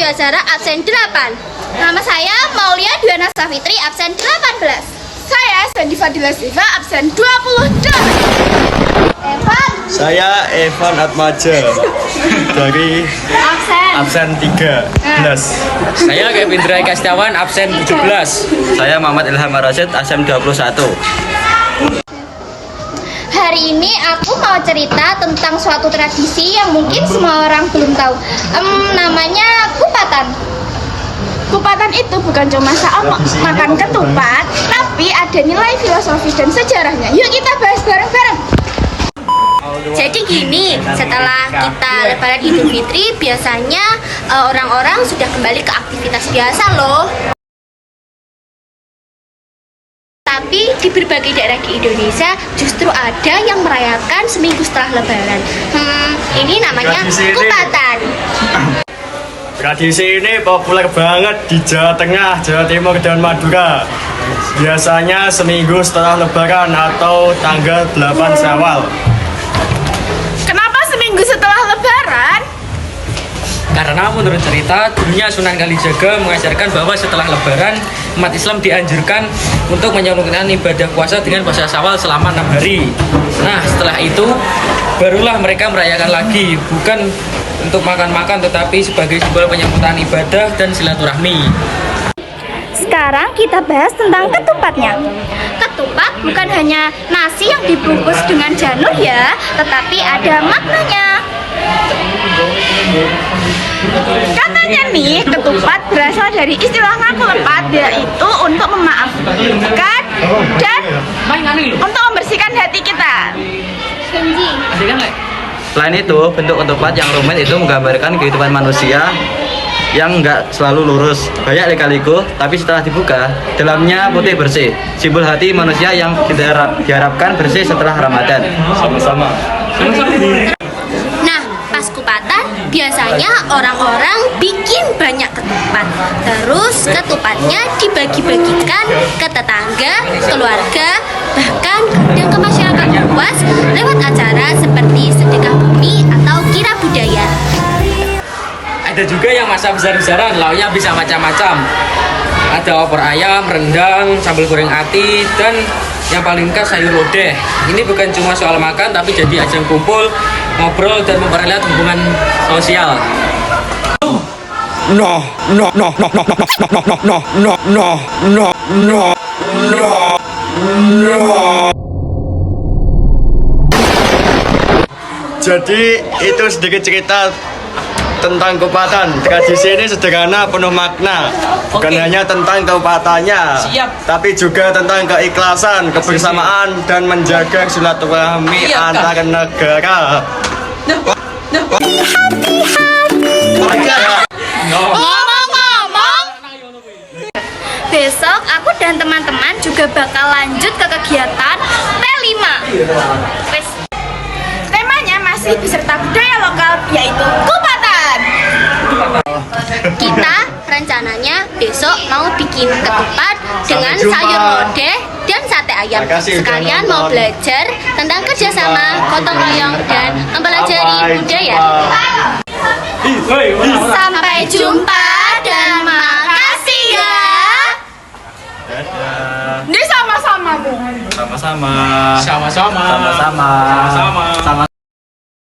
acara absen 8. Nama saya Maulia Diana Safitri, absen 18. Saya Sandy Fadila Siva, absen 28. Evan. Saya Evan Atmaja dari absen 13. Saya Kevin Drai Kastiawan, absen 17. Saya Muhammad Ilham Rasid, absen 21. Hari ini aku mau cerita tentang suatu tradisi yang mungkin semua orang belum tahu. Namanya kupatan. Kupatan itu bukan cuma soal makan ketupat, tapi ada nilai filosofis dan sejarahnya. Yuk kita bahas bareng-bareng. Jadi gini, setelah kita Lebaran Idul Fitri, biasanya orang-orang sudah kembali ke aktivitas biasa loh. Tapi di berbagai daerah di Indonesia justru ada yang merayakan seminggu setelah Lebaran. Ini namanya kupatan. Tradisi ini populer banget di Jawa Tengah, Jawa Timur, dan Madura. Biasanya seminggu setelah Lebaran atau tanggal 8 Syawal. Kenapa seminggu setelah Lebaran? Karena menurut cerita, dunia Sunan Kalijaga mengajarkan bahwa setelah Lebaran, umat Islam dianjurkan untuk menyempurnakan ibadah puasa dengan puasa Syawal selama 6 hari. Nah, setelah itu, barulah mereka merayakan lagi, bukan untuk makan-makan tetapi sebagai simbol penyempurnaan ibadah dan silaturahmi. Sekarang kita bahas tentang ketupatnya. Ketupat bukan hanya nasi yang dibungkus dengan janur ya, tetapi ada maknanya. Katanya nih, ketupat berasal dari istilah ngaku lepat, yaitu untuk memaafkan dan untuk membersihkan hati kita. Selain itu, bentuk ketupat yang rumit itu menggambarkan kehidupan manusia yang nggak selalu lurus, banyak lika-liku, tapi setelah dibuka, dalamnya putih bersih. Simbol hati manusia yang diharapkan bersih setelah Ramadan. Sama-sama. Nah, pas kupatan biasanya orang-orang bikin banyak ketupat. Terus ketupatnya dibagi-bagikan ke tetangga, keluarga, bahkan kadang ke masyarakat luas lewat acara seperti sedekah bumi atau kira budaya. Ada juga yang masak besar-besaran, lauknya bisa macam-macam. Ada opor ayam, rendang, sambal goreng ati, dan yang paling khas sayur lodeh. Ini bukan cuma soal makan, tapi jadi ajang kumpul, ngobrol, dan mempererat hubungan sosial. Jadi itu sedikit cerita tentang kupatan. Tradisi ini sederhana, penuh makna. Bukan hanya tentang kepupatannya, tapi juga tentang keikhlasan, kebersamaan, dan menjaga silaturahmi antar negara. Ngomong-ngomong, besok aku dan teman-teman juga bakal lanjut ke kegiatan T5. Temanya masih beserta budaya lokal, yaitu kupatan. Kita rencananya besok mau bikin ketupat dengan sayur lodeh dan sate ayam. Sekalian mau belajar tentang kerjasama, gotong royong, dan mempelajari budaya. Sampai jumpa dan makasih ya. Ini sama-sama, Bu. Sama-sama. Sama-sama. Sama-sama. Sama-sama.